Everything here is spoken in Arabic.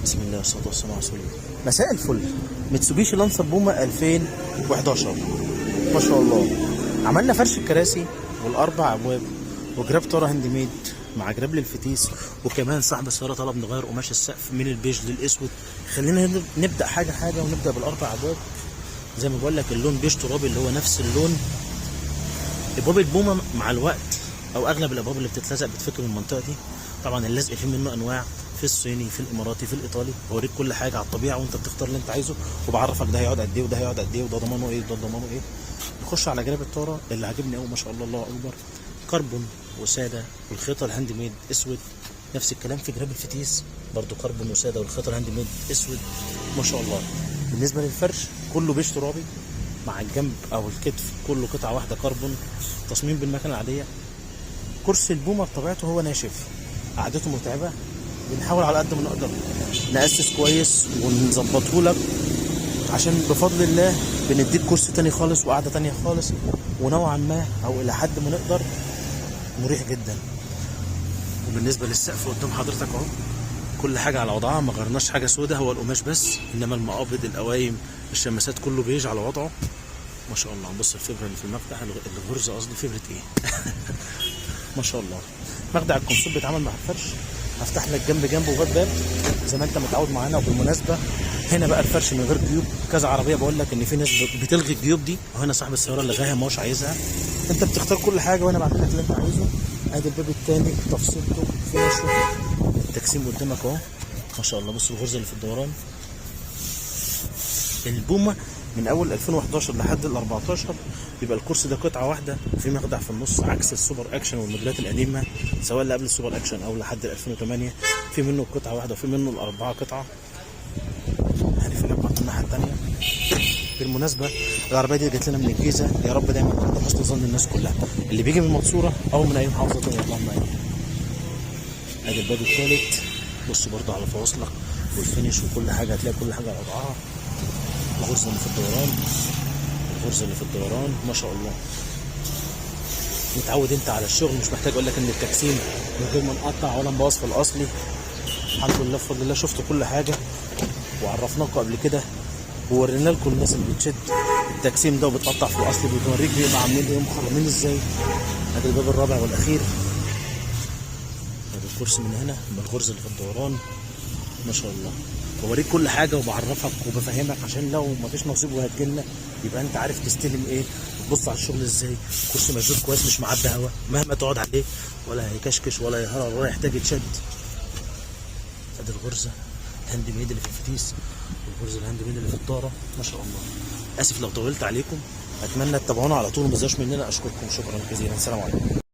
بسم الله والصلاة والسلام على رسول الله. مساء الفل. ميتسوبيشي لانسر بوما 2011 ما شاء الله. عملنا فرش الكراسي والاربع ابواب وجراب طاره هاند ميد مع جراب للفتيس، وكمان صاحب السياره طلب نغير قماش السقف من البيج للاسود. خلينا نبدا حاجه حاجه ونبدا بالاربع ابواب. زي ما بقول لك اللون بيج ترابي اللي هو نفس اللون ابواب البومه. مع الوقت او اغلب الابواب اللي بتتلزق بتفك من المنطقه دي. طبعا اللزق فيه منه انواع، في الصيني، في الاماراتي، في الايطالي. بوريك كل حاجه على الطبيعه وانت بتختار اللي انت عايزه، وبعرفك ده هيقعد قد ايه وده هيقعد قد ايه وده ضمانه ايه وده ضمانه ايه. نخش على جراب الطاره اللي عاجبني قوي ما شاء الله، الله اكبر. كربون وساده والخيطه الهاند ميد اسود. نفس الكلام في جراب الفتيس برضو كربون وساده والخيطه الهاند ميد اسود ما شاء الله. بالنسبه للفرش كله بيج ترابي مع الجنب او الكتف كله قطعه واحده كربون، تصميم بالمكنه العاديه. كرسي البومه بطبيعته هو ناشف، قعدته متعبه، بنحاول على قد ما نقدر نأسس كويس ونظبطه لك، عشان بفضل الله بنديك كرسي تاني خالص وقعده تانيه خالص، ونوعا ما او الى حد ما نقدر مريح جدا. وبالنسبه للسقف قدام حضرتك اهو كل حاجه على وضعها، ما غيرناش حاجه سودا، هو القماش بس، انما المقابض القوايم الشماسات كله بيج على وضعه ما شاء الله. بص الفبره اللي في المفتح، الغرزه قصدي، فبره ايه ما شاء الله. مخدع الكونسول بيتعمل مع الفرش. هفتح لك جنب جنب وباب باب زي ما انت متعود معانا. وبالمناسبه هنا بقى الفرش من غير جيوب. كذا عربيه بقول لك ان في ناس بتلغي الجيوب دي، وهنا صاحب السياره اللي لغاها ما هوش عايزها. انت بتختار كل حاجه وانا بعمل لك اللي انت عايزه. ادي الباب الثاني تفصيلته فينشه، التجسيم قدامك اهو ما شاء الله. بص الغرزه اللي في الدوران. البومه من اول 2011 لحد ال 14 بيبقى الكرسي ده قطعه واحده وفي مخدع في النص، عكس السوبر اكشن والموديلات القديمه سواء اللي قبل السوبر اكشن او لحد 2008 في منه قطعه واحده وفي منه الاربعه قطعه. هنقفل لك برضه الناحيه الثانيه. بالمناسبه العربيه دي جت لنا من الجيزه، يا رب دايما عند حسن ظن الناس كلها اللي بيجي من المنصوره او من اي محافظه ثانيه اللهم امين. ادي الباب الثالث. بص برضه على فواصلك والفينش وكل حاجه، هتلاقي كل حاجه على وضعها. الغرزه اللي في الدوران، الغرزه اللي في الدوران ما شاء الله. متعود انت على الشغل، مش محتاج اقول لك ان التجسيم من غير ما نقطع ولا نبوظ في الاصلي. الحمد لله بفضل الله شفتوا كل حاجه وعرفناكم قبل كده وورينا لكم الناس اللي بتشد التجسيم ده وبتقطع في الاصلي، بتوريك بيبقى عاملين ايه ومخرمين ازاي. ادي الباب الرابع والاخير. ادي الكرسي من هنا بالغرزه اللي في الدوران ما شاء الله. بوريك كل حاجه وبعرفك وبفهمك عشان لو مفيش نصيب وهتجيلنا يبقى انت عارف تستلم ايه وتبص على الشغل ازاي. كرسي مشدود كويس مش معبي هوا، مهما تقعد عليه ولا هيكشكش ولا يهرر ولا يحتاج يتشد. ادي الغرزه الهاند ميد اللي في الفتيس والغرزه الهاند ميد اللي في الطاره ما شاء الله. اسف لو طولت عليكم، اتمنى تتابعونا على طول وما تزهقوش مننا. اشكركم شكرا جزيلا، السلام عليكم.